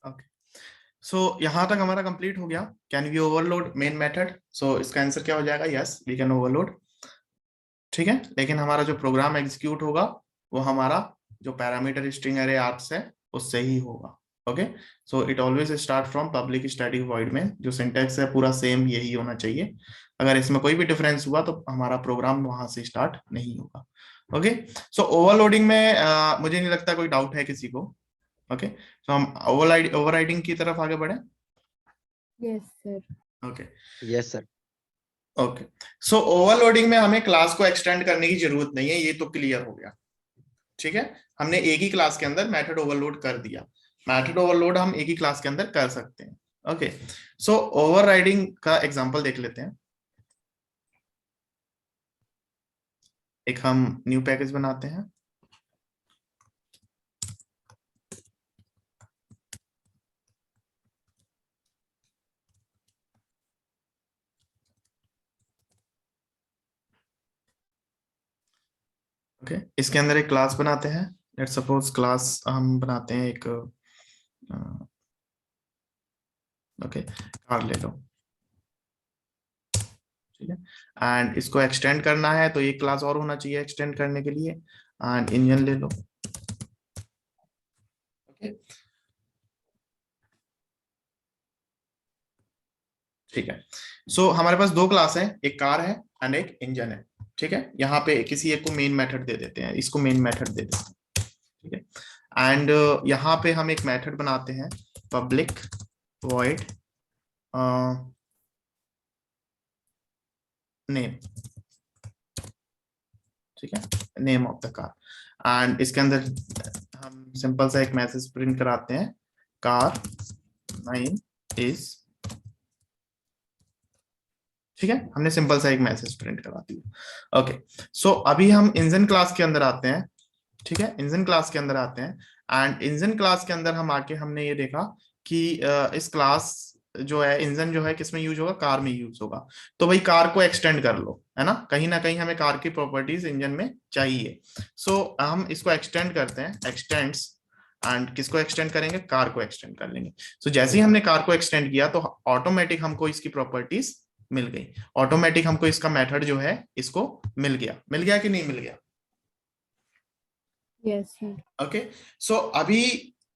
Okay, so यहाँ तक हमारा कंप्लीट हो गया। Can we overload main method? So इसका आंसर क्या हो जाएगा? Yes, we can overload. ठीक है, लेकिन हमारा जो प्रोग्राम एग्जीक्यूट होगा वो हमारा जो पैरामीटर स्ट्रिंग अरे आर्ग्स है उससे ही होगा। Okay, so it always start from public static void में। जो सिंटेक्स है पूरा सेम यही होना चाहिए। अगर इसमें कोई भी डिफरेंस हुआ तो हमारा प्रोग्राम वहां से स्टार्ट नहीं होगा। ओके, सो ओवरलोडिंग में मुझे नहीं लगता कोई डाउट है किसी को। ओके, तो हम ओवरराइडिंग की तरफ आगे बढ़े। Yes sir. Okay, yes sir. Okay, so overloading में हमें क्लास को एक्सटेंड करने की जरूरत नहीं है, ये तो क्लियर हो गया। ठीक है, हमने एक ही क्लास के अंदर मेथड ओवरलोड कर दिया। मेथड ओवरलोड हम एक ही क्लास के अंदर कर सकते हैं। ओके, सो ओवरराइडिंग का एग्जांपल देख लेते हैं। एक हम न्यू पैकेज बनाते हैं। ओके, इसके अंदर एक क्लास बनाते हैं। लेट्स सपोज क्लास हम बनाते हैं एक ओके, कार ले लो। ठीक है, एंड इसको एक्सटेंड करना है तो एक क्लास और होना चाहिए एक्सटेंड करने के लिए। एंड इंजन ले लो। ओके, ठीक है, सो हमारे पास दो क्लास है, एक कार है एंड एक इंजन है। ठीक है, यहाँ पे किसी एक को मेन मेथड दे देते हैं, इसको मेन मेथड दे देते हैं। ठीक है, एंड यहाँ पे हम एक मेथड बनाते हैं पब्लिक वॉइड नेम। ठीक है, name of the car. And इसके अंदर हम सिंपल सा एक मैसेज प्रिंट कराते हैं, कार 9 इज। ठीक है, हमने सिंपल सा एक मैसेज प्रिंट करा दिया। ओके, सो अभी हम इंजन क्लास के अंदर आते हैं। ठीक है, इंजन क्लास के अंदर आते हैं एंड इंजन क्लास के अंदर हम आके हमने ये देखा कि इस क्लास जो है इंजन जो है किसमें यूज होगा? कार में यूज होगा। तो भाई कार को एक्सटेंड कर लो, है ना कहीं हमें कार की प्रॉपर्टीज इंजन में चाहिए। सो हम इसको एक्सटेंड करते हैं, एक्सटेंड्स। एंड किसको एक्सटेंड करेंगे? कार को एक्सटेंड कर लेंगे। सो जैसे ही हमने कार को एक्सटेंड किया तो ऑटोमेटिक हमको इसकी प्रॉपर्टीज मिल गई। ऑटोमेटिक हमको इसका मेथड जो है इसको मिल गया कि नहीं मिल गया? Yes sir. ओके, सो अभी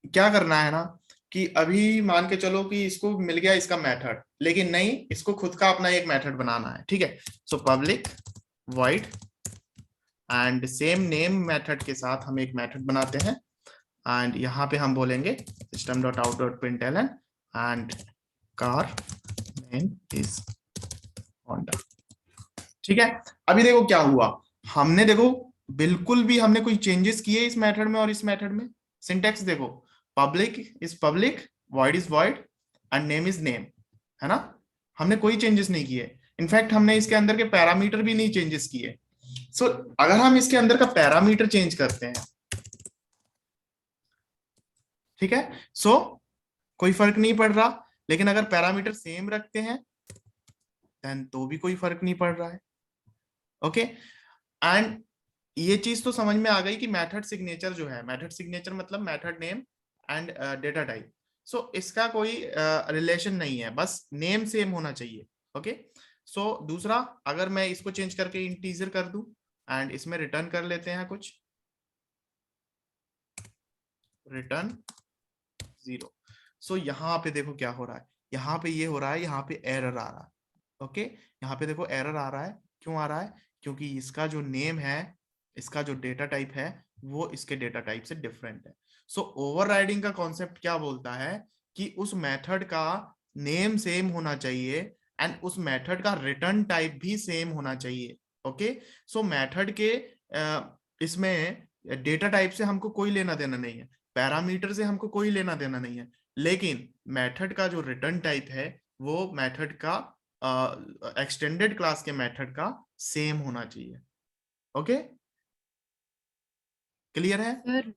क्या करना है ना कि अभी मान के चलो कि इसको मिल गया इसका मेथड, लेकिन नहीं, इसको खुद का अपना एक मेथड बनाना है। ठीक है, so public void and same name method के साथ हम एक मेथड बनाते हैं एंड यहाँ पे हम बोलेंगे system dot out dot println and car name is Honda. ठीक है, अभी देखो क्या हुआ। हमने देखो बिल्कुल भी हमने कोई चेंजेस किए इस मेथड में और इस मेथड में? सिंटेक्स देखो, public void is void and name is name, है ना? हमने कोई चेंजेस नहीं किए। इनफैक्ट हमने इसके अंदर के पैरामीटर भी नहीं चेंजेस किए। सो अगर हम इसके अंदर का पैरामीटर चेंज करते हैं, ठीक है, सो कोई फर्क नहीं पड़ रहा। लेकिन अगर पैरामीटर सेम रखते हैं देन तो भी कोई फर्क नहीं पड़ रहा है। ओके, एंड ये चीज तो समझ में आ गई कि मेथड सिग्नेचर जो है, मेथड सिग्नेचर मतलब method name and data type. So इसका कोई रिलेशन नहीं है, बस नेम सेम होना चाहिए। ओके, सो दूसरा, अगर मैं इसको चेंज करके इंटीजर कर दूं एंड इसमें रिटर्न कर लेते हैं कुछ, रिटर्न 0। सो यहाँ पे देखो क्या हो रहा है, यहाँ पे ये हो रहा है, यहाँ पे एरर आ रहा है। ओके, यहाँ पे देखो एरर आ रहा है। क्यों आ रहा है? क्योंकि इसका जो नेम है, इसका जो डेटा टाइप है वो इसके डेटा टाइप से डिफरेंट है। सो ओवरराइडिंग का कॉन्सेप्ट क्या बोलता है कि उस मेथड का नेम सेम होना चाहिए एंड उस मेथड का रिटर्न टाइप भी सेम होना चाहिए। ओके, सो मेथड के इसमें डेटा टाइप से हमको कोई लेना देना नहीं है, पैरामीटर से हमको कोई लेना देना नहीं है, लेकिन मेथड का जो रिटर्न टाइप है वो मेथड का एक्सटेंडेड क्लास के मेथड का सेम होना चाहिए। ओके, क्लियर है? सर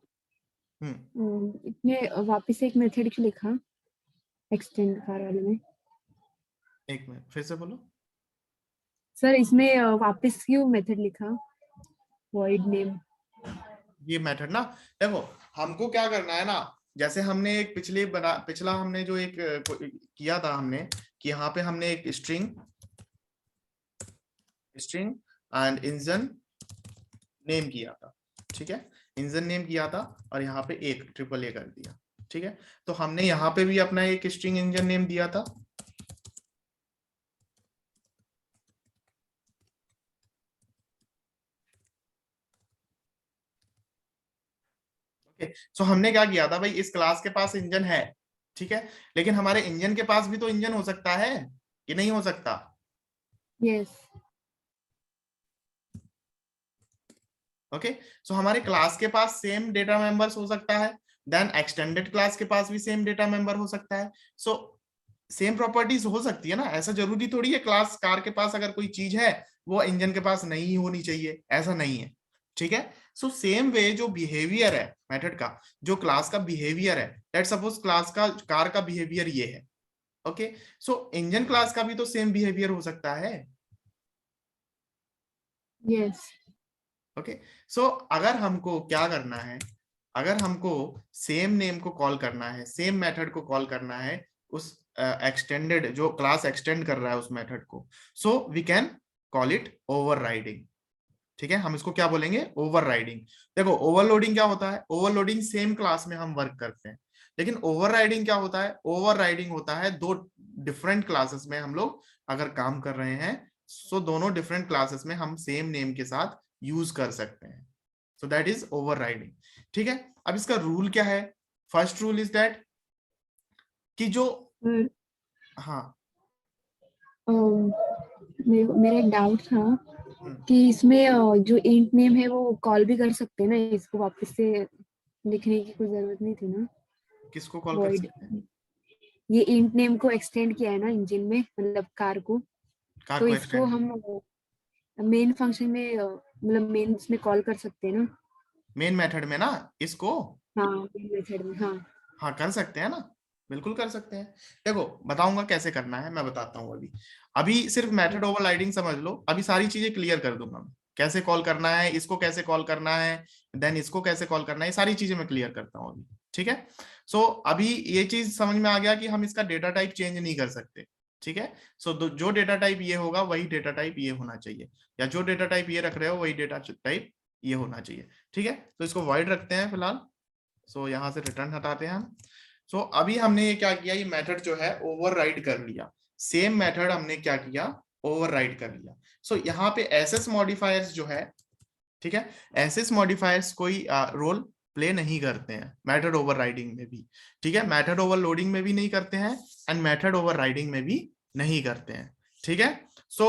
हम्म, इसने वापस एक मेथड क्यों लिखा एक्सटेंड कार वाले में? एक मिनट फिर से बोलो। सर इसमें वापस क्यों मेथड लिखा वॉइड नेम? ये मेथड ना, देखो हमको क्या करना है ना, जैसे हमने एक पिछला हमने जो एक किया था हमने कि यहाँ पे हमने एक स्ट्रिंग एंड इंजन नेम किया था, ठीक है, इंजन नेम किया था और यहाँ पे एक ट्रिपल ए कर दिया, ठीक है। तो हमने यहाँ पे भी अपना एक स्ट्रिंग इंजन नेम दिया था, सो हमने क्या किया था भाई, इस क्लास के पास इंजन है, ठीक है, लेकिन हमारे इंजन के पास भी तो इंजन हो सकता है, ये नहीं हो सकता? यस ओके, सो हमारे क्लास के पास सेम डेटा मेंबर्स हो सकता है, देन एक्सटेंडेड क्लास के पास भी सेम डेटा मेंबर हो सकता है, सो सेम प्रॉपर्टीज हो सकती है ना, ऐसा जरूरी थोड़ी है क्लास कार के पास अगर कोई चीज है वो इंजन के पास नहीं होनी चाहिए, ऐसा नहीं है, ठीक है। सो सेम वे जो बिहेवियर है मेथड का, जो क्लास का बिहेवियर है, लेट्स सपोज क्लास का कार का बिहेवियर ये है, ओके, सो इंजन क्लास का भी तो सेम बिहेवियर हो सकता है, यस ओके। सो अगर हमको क्या करना है, अगर हमको सेम नेम को कॉल करना है, सेम मेथड को कॉल करना है उस एक्सटेंडेड जो क्लास एक्सटेंड कर रहा है उस मेथड को, so we can call it overriding, ठीक है, हम इसको क्या बोलेंगे, ओवरराइडिंग। देखो ओवरलोडिंग क्या होता है, ओवरलोडिंग सेम क्लास में हम वर्क करते हैं, लेकिन ओवरराइडिंग क्या होता है, ओवरराइडिंग होता है दो डिफरेंट क्लासेस में हम लोग अगर काम कर रहे हैं, सो दोनों डिफरेंट क्लासेस में हम सेम नेम के साथ यूज कर सकते हैं, सो दैट इज ओवरराइडिंग, ठीक है। अब इसका रूल क्या है, फर्स्ट रूल इज दैट कि जो पर हाँ मेरा एक डाउट था हम्म, कि इसमें जो इंट नेम है वो कॉल भी कर सकते हैं ना, इसको वापस से लिखने की कोई जरूरत नहीं थी ना, किसको कॉल कर वॉइड। सकते हैं, ये इंट नेम को एक्सटेंड किया है ना इंजन में, मतलब कार को, कार तो को इसको एक्सटेंड हम मेन फंक्शन में मतलब मेन इसमें कॉल कर सकते हैं ना। मेन मेथड में ना इसको, हाँ मेन मेथड में, हाँ। हाँ कर सकते हैं ना, बिल्कुल कर सकते हैं। देखो बताऊंगा कैसे करना है, मैं बताता हूँ अभी, अभी सिर्फ मेथड ओवरराइडिंग समझ लो, अभी सारी चीजें क्लियर कर दूंगा मैं, कैसे कॉल करना है, इसको कैसे कॉल करना है, देन इसको कैसे कॉल करना है, ये सारी चीजें मैं क्लियर करता हूँ अभी, ठीक है। सो अभी ये चीज समझ में आ गया कि हम इसका डेटा टाइप चेंज नहीं कर सकते, ठीक है। सो जो डेटा टाइप ये होगा वही डेटा टाइप ये होना चाहिए, या जो डेटा टाइप ये रख रहे हो वही डेटा टाइप ये होना चाहिए, ठीक है। तो इसको वॉइड रखते हैं फिलहाल, सो यहाँ से रिटर्न हटाते हैं हम। सो अभी हमने ये क्या किया, ये मेथड जो है ओवरराइड कर लिया, सेम मेथड हमने क्या किया, ओवरराइड कर लिया। सो यहाँ पे एसएस मॉडिफायर्स जो है, ठीक है, एसएस मॉडिफायर्स कोई रोल प्ले नहीं करते हैं मेथड ओवरराइडिंग में भी, ठीक है, मेथड ओवरलोडिंग में भी नहीं करते हैं एंड मेथड ओवरराइडिंग में भी नहीं करते हैं, ठीक है। सो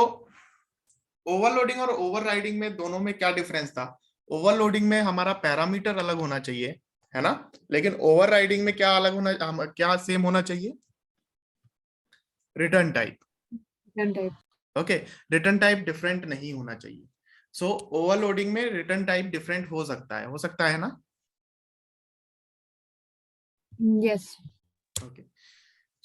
ओवरलोडिंग और ओवरराइडिंग में दोनों में क्या डिफरेंस था, ओवरलोडिंग में हमारा पैरामीटर अलग होना चाहिए, है ना, लेकिन ओवरराइडिंग में क्या अलग होना, क्या सेम होना चाहिए, return type, return type. Okay, return type different नहीं होना चाहिए। सो ओवरलोडिंग में रिटर्न टाइप डिफरेंट हो सकता है ना, यस ओके।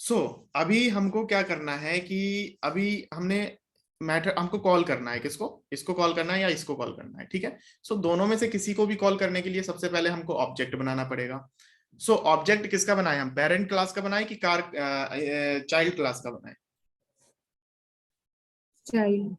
सो अभी हमको क्या करना है कि अभी हमने मैटर हमको कॉल करना है, किसको, इसको कॉल करना है या इसको कॉल करना है, ठीक है। सो दोनों में से किसी को भी कॉल करने के लिए सबसे पहले हमको ऑब्जेक्ट बनाना पड़ेगा। सो ऑब्जेक्ट किसका बनाए, हम पेरेंट क्लास का बनाए कि कार चाइल्ड क्लास का बनाए, चाइल्ड।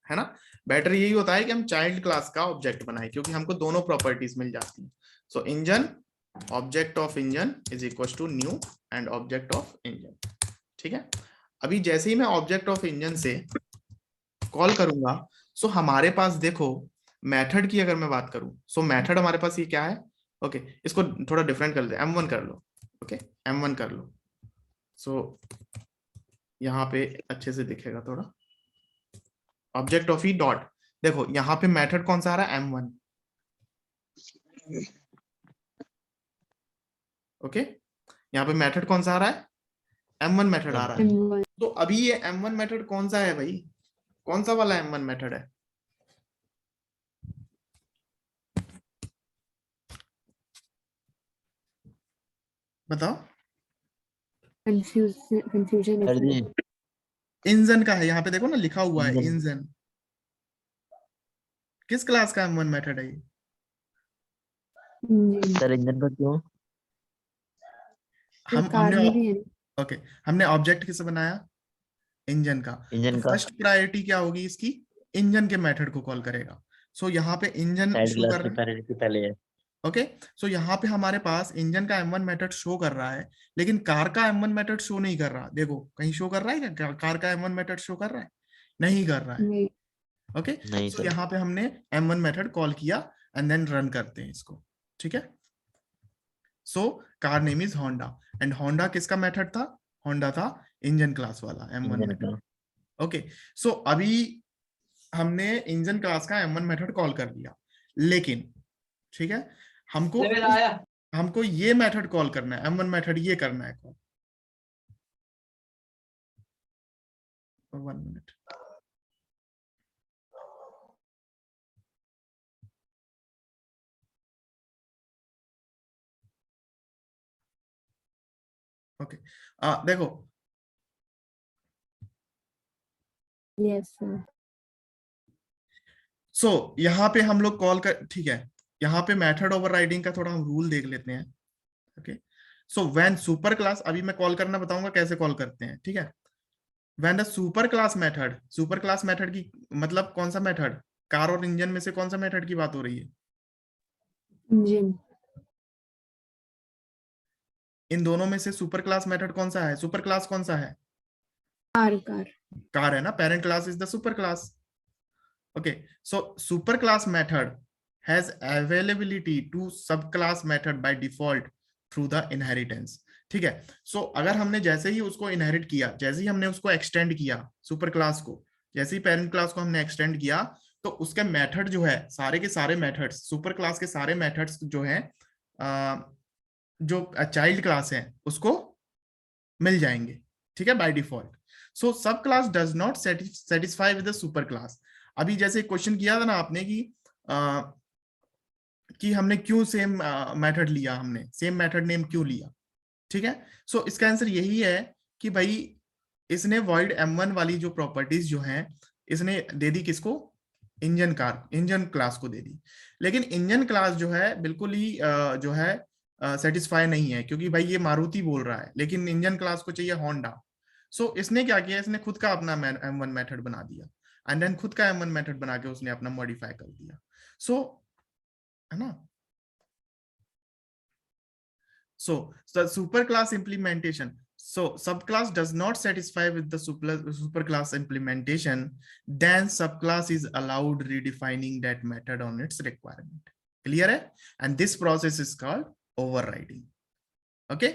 है ना, बेटर यही होता है कि हम चाइल्ड क्लास का ऑब्जेक्ट बनाए क्योंकि हमको दोनों प्रॉपर्टीज मिल जाती हैं। So engine, object of engine is equal to new and object of engine, ठीक है। अभी जैसे ही मैं ऑब्जेक्ट ऑफ इंजन से कॉल करूंगा, सो हमारे पास देखो मेथड की अगर मैं बात करूं, सो मेथड हमारे पास ये क्या है, ओके, इसको थोड़ा डिफरेंट कर दे, M1 कर लो, ओके, M1 कर लो, सो यहाँ पे अच्छे से दिखेगा थोड़ा, ऑब्जेक्ट ऑफ ई डॉट, देखो यहाँ पे मेथड कौन सा आ रहा है, M1, ओके, यहाँ पे मेथड कौन सा आ रहा है, M1 मेथड आ रहा है। M1 तो अभी ये M1 मेथड कौन सा है भाई, कौन सा वाला M1 मेथड है, बताओ, कंफ्यूजन सर जी, इसमें। इंजन का है, यहाँ पे देखो ना लिखा हुआ है इंजन। इंजन, किस क्लास का M1 मेथड है ये, इंजन सर इंजन का क्यों? कार हमने में भी है। ओके, हमने ऑब्जेक्ट किसे बनाया, इंजन का। तो इंजन का फर्स्ट प्रायोरिटी क्या होगी इसकी, इंजन के मेथड को कॉल करेगा। सो यहाँ पे इंजन चाइल्ड शो क्लास कर की रहा है। प्रायोरिटी पहले है। ओके, सो यहाँ पे हमारे पास इंजन का M1 मेथड शो कर रहा है, लेकिन कार का M1 मेथड शो नहीं कर रहा। देखो कहीं शो कर रहा है क्या, कार का M1 मेथड शो कर रहा है, नहीं कर रहा है। नहीं। ओके, नहीं सो सर। यहाँ पे हमने M1 मेथड कॉल किया एंड देन रन करते हैं इसको। ठीक है, so car name is Honda, and Honda किसका मेथड था, होंडा था इंजन क्लास वाला M1 इंजन मेथड। का। ओके, सो अभी हमने इंजन क्लास का M1 मेथड कॉल कर दिया, लेकिन ठीक है, हमको हमको ये मेथड कॉल करना है, M1 मेथड ये करना है कॉल। 1 मिनट। ओके, देखो यस सर। सो यहाँ पे हम लोग कॉल कर, ठीक है, यहाँ पे मेथड ओवरराइडिंग का थोड़ा हम रूल देख लेते हैं। Okay, so when super class, अभी मैं कॉल करना बताऊंगा कैसे कॉल करते हैं। ठीक है, when the super class method की मतलब कौन सा मेथड, कार और इंजन में से कौन सा मेथड की बात हो रही है, इंजन। इन दोनों में से सुपर क्लास मेथड कौन सा है, सुपर क्लास कौन सा है, कार कार। कार है ना, parent class is the super class. Okay, so superclass method has availability to subclass method by default through the inheritance. ठीक है, so अगर हमने जैसे ही उसको इनहेरिट किया, जैसे ही हमने उसको एक्सटेंड किया सुपर क्लास को, जैसे ही पेरेंट क्लास को हमने एक्सटेंड किया, तो उसके मेथड जो है, सारे के सारे मेथड्स, सुपर क्लास के सारे मेथड्स जो है, जो चाइल्ड क्लास है उसको मिल जाएंगे। ठीक है, bye default. So sub class does not satisfy with the super class. अभी जैसे क्वेश्चन किया था ना आपने कि हमने क्यों सेम मेथड लिया, हमने सेम मेथड नेम क्यों लिया। ठीक है, सो इसका आंसर यही है कि भाई इसने वॉइड M1 वाली जो प्रॉपर्टीज जो हैं, इसने दे दी किसको, इंजन क्लास को दे दी। लेकिन इंजन क्लास जो है बिल्कुल ही जो है सेटिस्फाई नहीं है, क्योंकि भाई ये मारुति बोल रहा है, लेकिन इंजन क्लास को चाहिए होंडा। सो इसने क्या किया, इसने खुद का अपना M1 मेथड बना दिया, एंड देन खुद का M1 मेथड बना के उसने अपना मॉडिफाई कर दिया। सो है ना, so the superclass implementation, so subclass does not satisfy with the superclass implementation, then subclass is allowed redefining that method on its requirement. Clear hai? And this process is called overriding. Okay,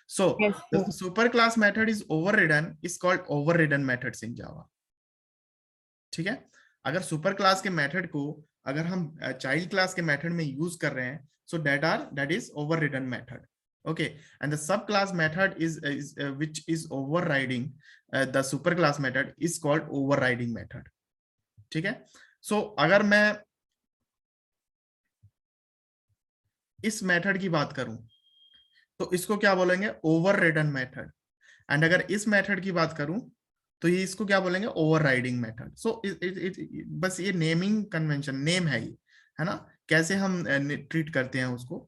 so Yes, the sir. superclass method is overridden, is called overridden methods in Java. ठीक है, अगर super class के method को अगर हम child class के method में use कर रहे हैं, so that is overridden method. Okay, and the subclass method is which is overriding the superclass method is called overriding method. ठीक है, so अगर मैं इस मेथड की बात करूं तो इसको क्या बोलेंगे, ओवररिडन मेथड। एंड अगर इस मेथड की बात करूं तो ये इसको क्या बोलेंगे, ओवरराइडिंग मेथड। सो बस ये नेमिंग कन्वेंशन, नेम है ये, है ना, कैसे हम ट्रीट करते हैं उसको।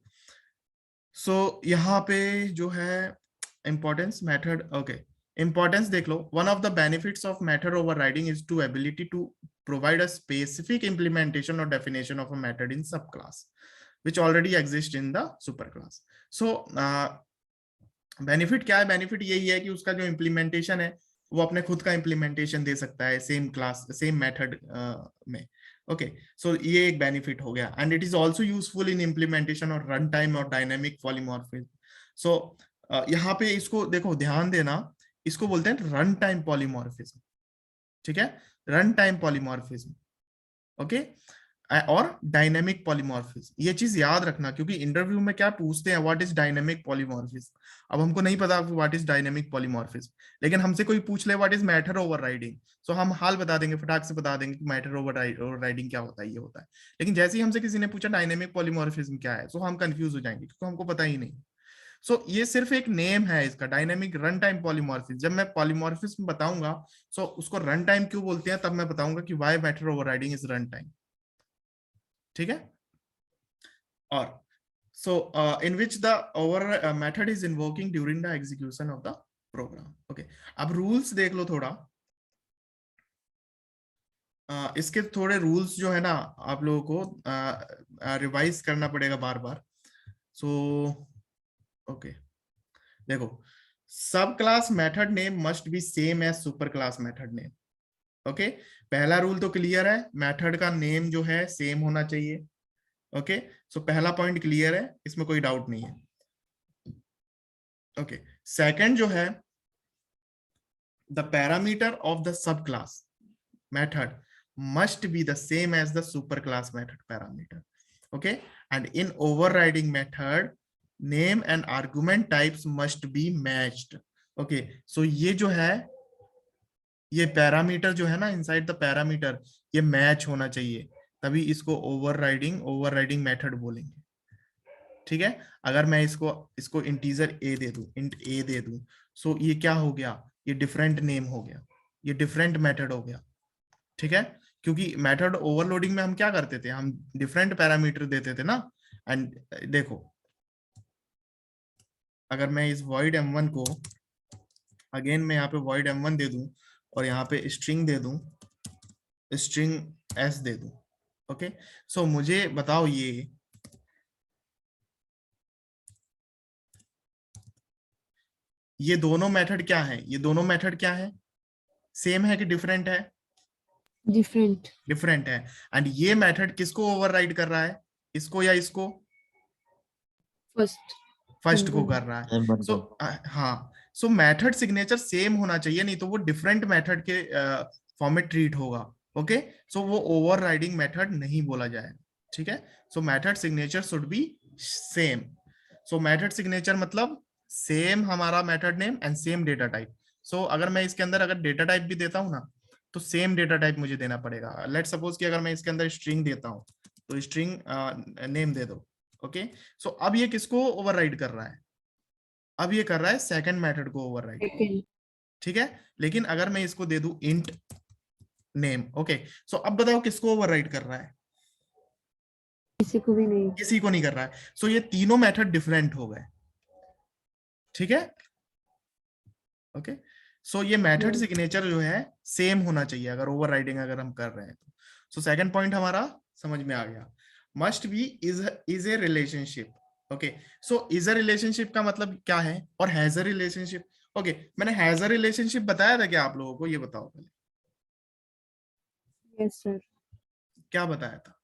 सो यहाँ पे जो है इंपॉर्टेंस मेथड, ओके, इंपॉर्टेंस देख लो। One of the benefits of method overriding is to ability to provide a specific implementation और definition of a method in sub class which already exist in the super class. So benefit क्या है, benefit यही है कि उसका जो implementation है वो अपने खुद का इम्प्लीमेंटेशन दे सकता है सेम क्लास सेम मेथड में। ओके, सो ये एक बेनिफिट हो गया, and it is also useful in implementation और रन टाइम और डायनेमिक पॉलीमॉर्फिज्म। सो यहाँ पे इसको देखो, ध्यान देना, इसको बोलते हैं रन टाइम पॉलीमॉर्फिज्म। ठीक है, रन टाइम पॉलीमॉर्फिज्म, ओके, और डायनेमिक पॉलीमॉर्फिज्म। ये चीज याद रखना, क्योंकि इंटरव्यू में क्या पूछते हैं, व्हाट इज डायनेमिक पॉलीमॉर्फिज्म। अब हमको नहीं पता व्हाट इज डायनेमिक पॉलीमॉर्फिज्म, लेकिन हमसे कोई पूछ ले व्हाट इज मैटर ओवरराइडिंग, सो हम हाल बता देंगे, फटाक से बता देंगे कि मैटर ओवरराइडिंग क्या होता है, ये होता है। लेकिन जैसे ही हमसे किसी ने पूछा डायनेमिक पॉलीमॉर्फिज्म क्या है, सो हम कंफ्यूज हो जाएंगे, क्योंकि हमको पता ही नहीं। सो ये सिर्फ एक नेम है इसका, डायनेमिक रन टाइम पॉलीमॉर्फिज्म। जब मैं पॉलीमॉर्फिज्म बताऊंगा, सो उसको रन टाइम क्यों बोलते हैं, तब मैं बताऊंगा कि why matter overriding is run time. ठीक है, और so in which the over method is invoking during the execution of the program. Okay, अब rules देख लो थोड़ा. इसके थोड़े रूल्स जो है ना आप लोगों को रिवाइज करना पड़ेगा बार बार. सो ओके, देखो, sub class method name must be same as super class method name. Okay, पहला रूल तो क्लियर है, मेथड का नेम जो है सेम होना चाहिए. ओके, सो पहला पॉइंट क्लियर है, इसमें कोई डाउट नहीं है. ओके, सेकंड जो है, the parameter of the sub class method must be the same as the superclass method parameter. Okay, and in overriding method name and argument types must be matched. Okay, so ये जो है, ये parameter जो है ना inside the parameter, ये match होना चाहिए, तभी इसको ओवरराइडिंग मेथड बोलेंगे. ठीक है, अगर मैं इसको इंटीजर ए दे दूं, इंट ए दे दूं, सो ये क्या हो गया, ये डिफरेंट नेम हो गया, ये डिफरेंट मेथड हो गया. ठीक है, क्योंकि मेथड ओवरलोडिंग में हम क्या करते थे, हम डिफरेंट पैरामीटर देते थे ना. एंड देखो, अगर मैं इस void m1 को अगेन मैं यहाँ पे void m1 दे दूं और यहाँ पे स्ट्रिंग दे दूं, स्ट्रिंग s दे दूं. ओके, सो मुझे बताओ ये दोनों मेथड क्या है, ये दोनों मेथड क्या है, सेम है कि डिफरेंट है? डिफरेंट है. एंड ये मेथड किसको ओवरराइड कर रहा है, इसको या इसको? फर्स्ट को कर रहा है. सो हाँ, सो मेथड सिग्नेचर सेम होना चाहिए, नहीं तो वो डिफरेंट मेथड के फॉर्म में ट्रीट होगा. ओके, सो वो ओवरराइडिंग मेथड नहीं बोला जाएगा. ठीक है, so method signature should be same. So method signature मतलब सेम हमारा method name and same data type. So अगर मैं इसके अंदर अगर डेटा टाइप भी देता हूं ना, तो सेम डेटा टाइप मुझे देना पड़ेगा. लेट सपोज कि अगर मैं इसके अंदर स्ट्रिंग देता हूं, तो स्ट्रिंग नेम दे दो. ओके, सो अब ये किसको ओवरराइड कर रहा है, अब ये कर रहा है सेकंड मेथड को ओवरराइड. ठीक है, लेकिन अगर मैं इसको दे दूं इंट नेम, ओके, सो अब बताओ किसको ओवरराइड कर रहा है? किसी को भी नहीं, किसी को नहीं कर रहा है. सो ये तीनों मेथड डिफरेंट हो गए. ठीक है, ओके, सो ये मेथड सिग्नेचर जो है सेम होना चाहिए अगर ओवरराइडिंग अगर हम कर रहे हैं तो. सो सेकंड पॉइंट हमारा समझ में आ गया. Must be is a relationship. Okay, so is a relationship का मतलब क्या है, और हैज अ रिलेशनशिप. ओके, मैंने हैज अ रिलेशनशिप बताया था क्या आप लोगों को, ये बताओ पहले. यस सर, क्या बताया था?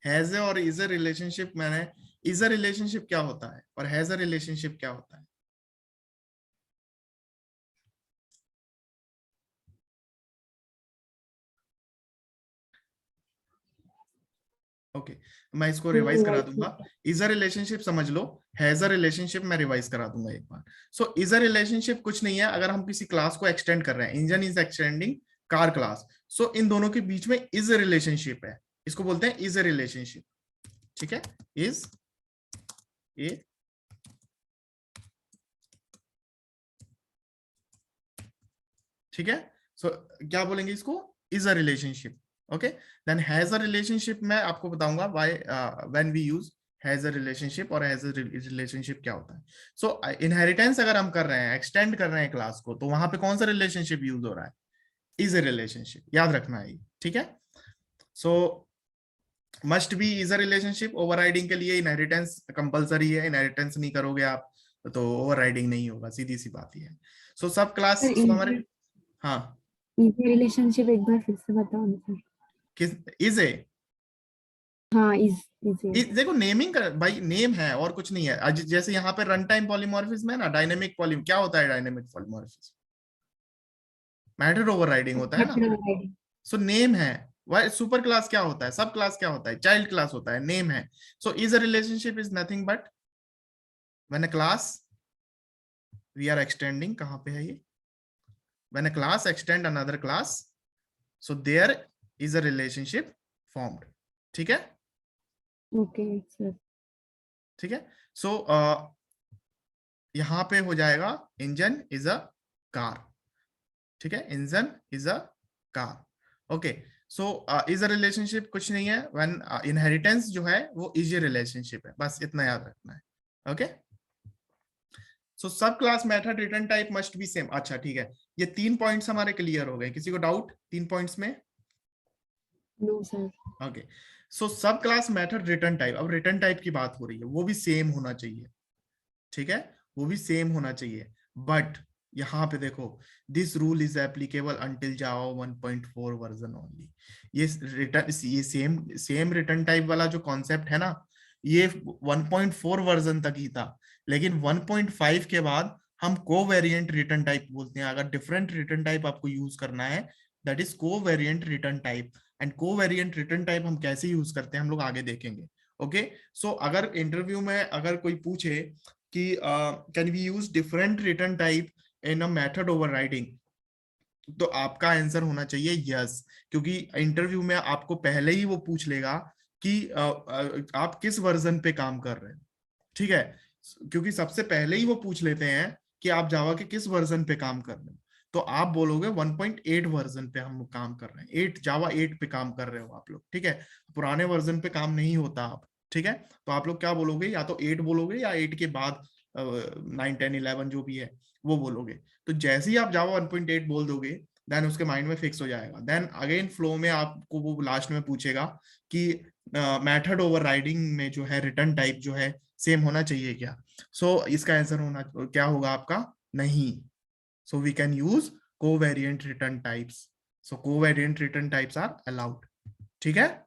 हैज अ और इज अ रिलेशनशिप. मैंने इज अ रिलेशनशिप क्या होता है और हैज अ रिलेशनशिप क्या होता है? ओके, मैं इसको रिवाइज करा दूंगा. इज अ रिलेशनशिप समझ लो, हैज अ रिलेशनशिप मैं रिवाइज करा दूंगा एक बार. सो इज अ रिलेशनशिप कुछ नहीं है, अगर हम किसी क्लास को एक्सटेंड कर रहे हैं, engine is extending car class, so इन दोनों के बीच में इज अ रिलेशनशिप है, इसको बोलते हैं इज अ रिलेशनशिप. ठीक है, इज ए, ठीक है, सो क्या बोलेंगे इसको, is a relationship. Okay, then has a relationship मैं आपको बताऊंगा why when we use has a relationship, और हैज अ रिलेशनशिप क्या होता है. सो इनहेरिटेंस अगर हम कर रहे हैं, एक्सटेंड कर रहे हैं क्लास को, तो वहां पे कौन सा रिलेशनशिप यूज हो रहा है, इज अ रिलेशनशिप. याद रखना है. ठीक है, सो must be is a relationship. Overriding के लिए इनहेरिटेंस कंपलसरी है, इनहेरिटेंस नहीं करोगे आप तो ओवरराइडिंग नहीं होगा, सीधी सी बात ही है. सो सब क्लास हमारे, हाँ, इजी रिलेशनशिप एक बार फिर से बताओ ना सर. किस इज ए, हाँ, इज देखो नेमिंग का भाई नेम है और कुछ नहीं है. जैसे यहाँ पे रन टाइम पॉलीमॉर्फिज्म है ना, डायनेमिक पॉली, क्या होता है डायनेमिक पॉलीमॉर्फिज्म? मैटर ओवरराइडिंग होता है ना. सो नेम है. वाई सुपर क्लास क्या होता है, सब क्लास क्या होता है, चाइल्ड क्लास होता है, नेम है. So is a relationship is nothing but when a class we are extending, कहाँ पे है ये, when a class extends another class, so there is a relationship formed. ठीक है, ओके सर. ठीक है, सो यहां पे हो जाएगा इंजन इज अ कार. ठीक है, engine is a car. Okay, so is a relationship कुछ नहीं है, व्हेन इनहेरिटेंस जो है वो इज ए रिलेशनशिप है, बस इतना याद रखना है। Okay, so sub class method return type must be same. अच्छा ठीक है, ये 3 पॉइंट्स हमारे क्लियर हो गए, किसी को डाउट 3 पॉइंट्स में? No sir. Okay, so sub class method return type, अब रिटर्न टाइप की बात हो रही है, वो भी सेम होना चाहिए, ठीक है, वो भी सेम होना चाहिए। बट यहाँ पे देखो, this rule is applicable until Java 1.4 version only. ये रिटर्न, ये सेम रिटर्न टाइप वाला जो कॉन्सेप्ट है ना, ये 1.4 वर्जन तक ही था, लेकिन 1.5 के बाद हम कोवेरिएंट रिटर्न टाइप बोलते हैं। अगर डिफरेंट रिटर्न टाइप आपको यूज करना है, that is covariant return type. And covariant return type हम कैसे यूज करते हैं हम लोग आगे देखेंगे। ओके, सो अगर इंटरव्यू में अगर कोई पूछे कि can we use different return type in a method overriding, तो आपका आंसर होना चाहिए यस, क्योंकि इंटरव्यू में आपको पहले ही वो पूछ लेगा कि आप किस वर्जन पे काम कर रहे हैं, ठीक है, क्योंकि सबसे पहले ही वो पूछ लेते हैं कि आप जावा के किस वर्जन पे काम कर रहे हो, तो आप बोलोगे 1.8 वर्जन पे हम काम कर रहे हैं, 8 जावा 8 पे काम कर रहे हो आप लोग, ठीक है, पुराने वर्जन पे काम नहीं होता आप, ठीक है, तो आप लोग क्या बोलोगे, या तो 8 बोलोगे या 8 के बाद 9 10 11 जो भी है वो बोलोगे। तो जैसे ही आप जावा 1.8 बोल दोगे, देन उसके माइंड में फिक्स हो जाएगा। देन अगेन फ्लो में आपको वो लास्ट में पूछेगा कि मेथड ओवरराइडिंग में जो है रिटर्न टाइप जो है सेम होना चाहिए क्या। सो इसका आंसर होना क्या होगा आपका, नहीं। So we can use covariant return types, so covariant return types are allowed, ठीक है।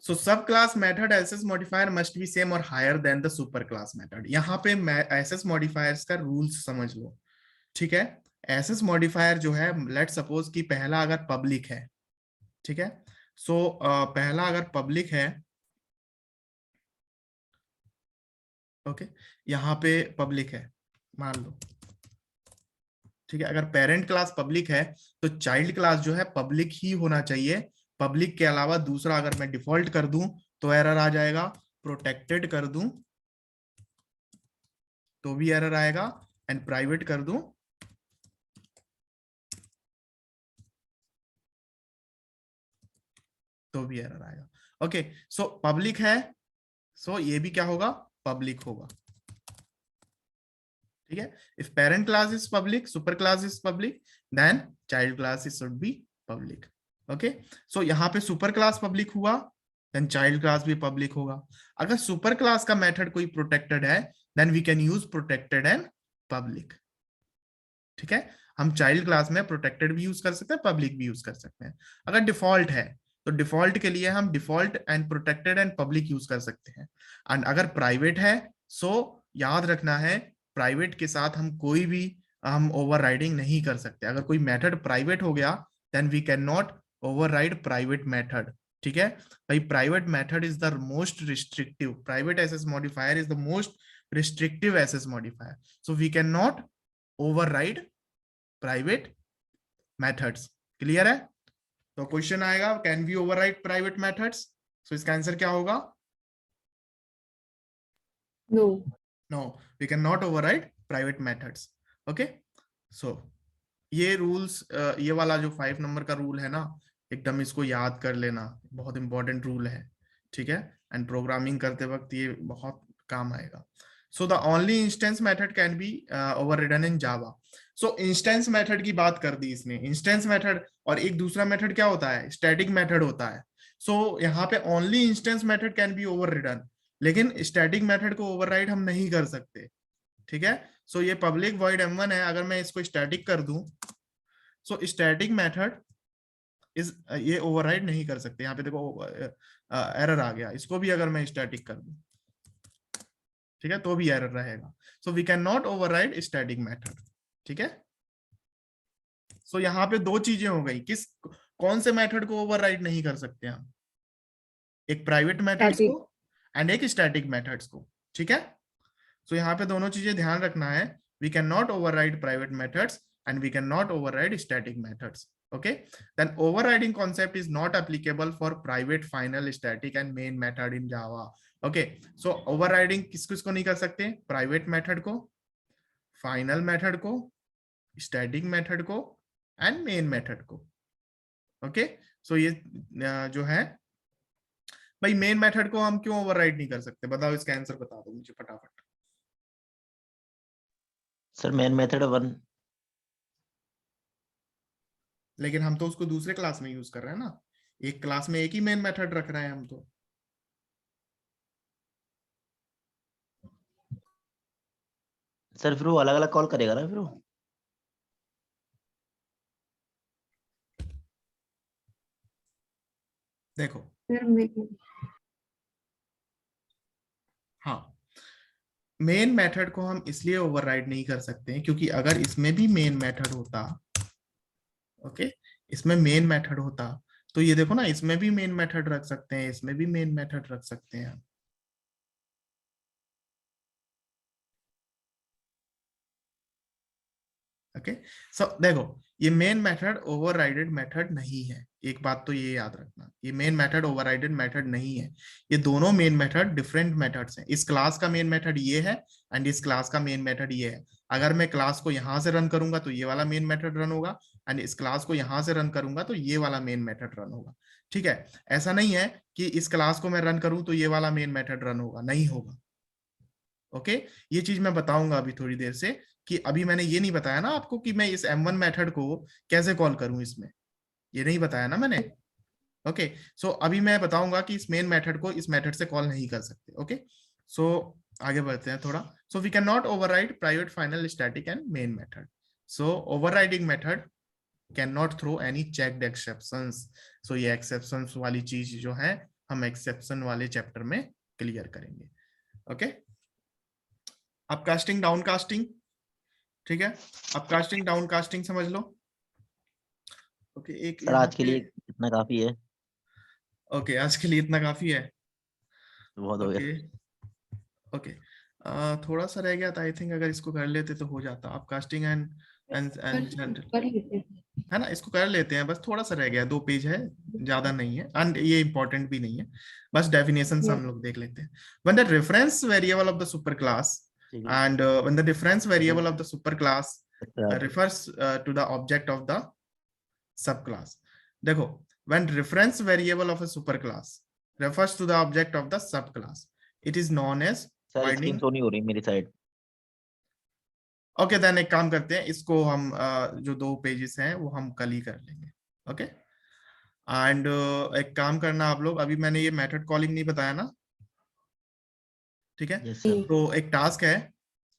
So sub class method access modifier must be same और higher than the super class method. यहाँ पे एसएस मॉडिफायर्स का रूल्स समझ लो, ठीक है। SS modifier जो है, लेट सपोज कि पहला अगर पब्लिक है, ठीक है, सो पहला अगर पब्लिक है, ओके, यहाँ पे पब्लिक है मान लो, ठीक है, अगर पेरेंट क्लास पब्लिक है तो चाइल्ड क्लास जो है पब्लिक ही होना चाहिए। पब्लिक के अलावा दूसरा अगर मैं डिफॉल्ट कर दूं तो एरर आ जाएगा, प्रोटेक्टेड कर दूं तो भी एरर आएगा, एंड प्राइवेट कर दूं तो भी एरर आएगा। ओके, सो पब्लिक है, सो ये भी क्या होगा, पब्लिक होगा, ठीक है। If parent class is public, super class is public, then child class is should be public. Okay, so यहाँ पे सुपर क्लास पब्लिक हुआ, देन चाइल्ड क्लास भी पब्लिक होगा। अगर सुपर क्लास का मेथड कोई प्रोटेक्टेड है, then we can use protected and public, ठीक है। हम चाइल्ड क्लास में प्रोटेक्टेड भी यूज कर सकते हैं, पब्लिक भी यूज कर सकते हैं। अगर डिफॉल्ट है तो डिफॉल्ट के लिए हम default and protected and public use कर सकते हैं। एंड अगर प्राइवेट है, सो याद रखना है, प्राइवेट के साथ हम कोई भी हम ओवरराइडिंग नहीं कर सकते। अगर कोई मेथड प्राइवेट हो गया, then we can not override private method, ठीक है भाई। Private method is the most restrictive, private access modifier is the most restrictive access modifier, so we can not override private methods. Clear है? तो question आएगा, can we override private methods? So इसका answer क्या होगा, no. No, we can not override private methods. Okay, so ये rules, ये वाला जो 5 नंबर का रूल है ना, एकदम इसको याद कर लेना, बहुत इंपॉर्टेंट रूल है, ठीक है। एंड प्रोग्रामिंग करते वक्त ये बहुत काम आएगा। So the only instance method can be overridden in Java. So instance method की बात कर दी इसने, इंस्टेंस मेथड और एक दूसरा मेथड क्या होता है, स्टैटिक मेथड होता है। सो यहाँ पे only instance method can be overridden, लेकिन स्टैटिक मेथड को ओवरराइड हम नहीं कर सकते, ठीक है। सो ये पब्लिक वॉइड m1 है, अगर मैं इसको स्टैटिक कर दूं, सो स्टैटिक मेथड इस ये ओवरराइड नहीं कर सकते। यहाँ पे देखो एरर आ गया, इसको भी अगर मैं स्टैटिक कर दूं, ठीक है, तो भी एरर रहेगा। So we can not override static method, ठीक है। सो यहाँ पे दो चीजें हो गई, किस कौन से मेथड को ओवरराइड नहीं कर सकते हम, एक प्राइवेट मेथड्स को स्टैटिक। एंड एक स्टैटिक मेथड्स को, ठीक है। सो यहाँ पे दोनों चीजें ध्यान रखना है, we can not override private methods and we cannot override static methods. Okay, then overriding concept is not applicable for private final static and main method in Java. Okay, so overriding किसको नहीं कर सकते, private method को, final method को, static method को and main method को। Okay, so ये जो है भाई मेन मेथड को हम क्यों ओवरराइड नहीं कर सकते? बताओ, इसका आंसर बता दो मुझे फटाफट। Sir main method 1। लेकिन हम तो उसको दूसरे क्लास में यूज कर रहे हैं ना, एक क्लास में एक ही मेन मेथड रख रहे हैं हम तो। सर फिर वो अलग अलग कॉल करेगा ना फिर वो? देखो, सर मैं हाँ, मेन मेथड को हम इसलिए ओवरराइड नहीं कर सकते हैं क्योंकि अगर इसमें भी मेन मेथड होता, ओके, इसमें मेन मेथड होता तो ये देखो ना, इसमें भी मेन मेथड रख सकते हैं, इसमें भी मेन मेथड रख सकते हैं। ओके, सो देखो, ये मेन मेथड ओवरराइडेड मेथड नहीं है, एक बात तो ये याद रखना, ये मेन मेथड ओवरराइडेड मेथड नहीं है। ये दोनों मेन मेथड डिफरेंट मेथड्स हैं। इस क्लास का मेन मेथड ये है एंड इस क्लास का मेन मेथड ये है। अगर मैं क्लास को यहां से रन करूंगा तो ये वाला मेन मेथड रन होगा, एंड इस क्लास को यहां से रन करूंगा तो ये वाला मेन मेथड रन होगा। ठीक है, ऐसा नहीं है कि इस क्लास को मैं रन करूं तो ये वाला मेन मेथड रन होगा, नहीं होगा। ओके, ये चीज मैं बताऊंगा अभी थोड़ी देर से, कि अभी मैंने ये नहीं बताया ना आपको कि मैं इस M1 मेथड को कैसे कॉल करूं, इसमें ये नहीं बताया ना मैंने। ओके, सो अभी मैं बताऊंगा कि इस मेन मेथड को इस मेथड से कॉल नहीं कर सकते। ओके, सो आगे बढ़ते हैं थोड़ा। So we can not override private final static and main method. So overriding method can not throw any checked exceptions. So ये एक्सेप्शंस वाली चीज जो है हम एक्सेप्शन वाले चैप्टर में क्लियर करेंगे। ओके, अपकास्टिंग डाउनकास्टिंग, ठीक है, अपकास्टिंग डाउनकास्टिंग समझ लो। ओके, एक सर यहाँ आज के पे, लिए इतना काफी है। ओके, आज के लिए इतना काफी है। बहुत हो ओके, गया। ओके, थोड़ा सा रह गया था, आई थिंक अगर इसको कर लेते तो हो जाता। अपकास्टिंग एंड एंड एंड जनरल, कर लेते हैं। है ना, इसको कर लेते हैं, बस थोड़ा सा रह गया, 2 पेज है, ज्यादा नहीं है, एंड ये इंपॉर्टेंट भी नहीं है, बस डेफिनेशन हम लोग देख लेते हैं। When the reference variable of the super class ठीक है। and when the difference variable of the superclass अच्छा, refers to the object of the subclass। देखो, when reference variable of a superclass refers to the object of the subclass, it is known as sir screen binding। Show नहीं हो रही मेरी side. Okay, then एक काम करते हैं, इसको हम जो 2 पेजेस हैं वो हम कल ही कर लेंगे। ओके, एंड एक काम करना आप लोग, अभी मैंने ये मेथड कॉलिंग नहीं बताया ना, ठीक है, यस सर। तो एक टास्क है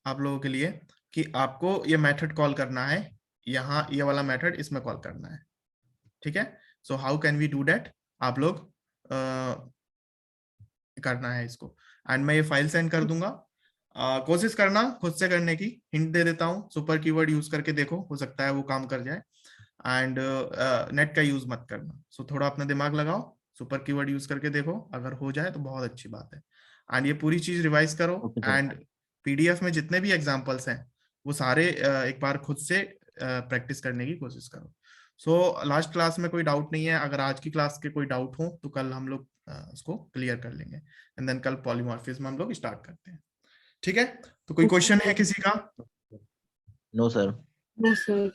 आप लोगों के लिए कि आपको ये मेथड कॉल करना है, यहाँ ये वाला मेथड इसमें कॉल करना है। ठीक है, so how can we do that, आप लोग करना है इसको, एंड मैं ये फाइल सेंड कर दूंगा। कोशिश करना खुद से करने की, हिंट दे देता हूँ, सुपर कीवर्ड यूज करके देखो, हो सकता है वो काम कर जाए। एंड नेट का यूज मत करना, सो थोड़ा अपना दिमाग लगाओ, सुपर कीवर्ड यूज करके देखो, अगर हो जाए तो बहुत अच्छी बात है। एंड ये पूरी चीज रिवाइज करो, ओके सर। एंड पीडीएफ में जितने भी एग्जांपल्स हैं वो सारे एक बार खुद से प्रैक्टिस करने की कोशिश करो। सो लास्ट क्लास में कोई डाउट नहीं है, अगर आज की क्लास के कोई डाउट हो तो कल हम लोग उसको क्लियर कर लेंगे, एंड देन कल पॉलीमॉर्फिज्म हम लोग स्टार्ट करते हैं। ठीक है, तो कोई क्वेश्चन है किसी का? No sir. No, sir.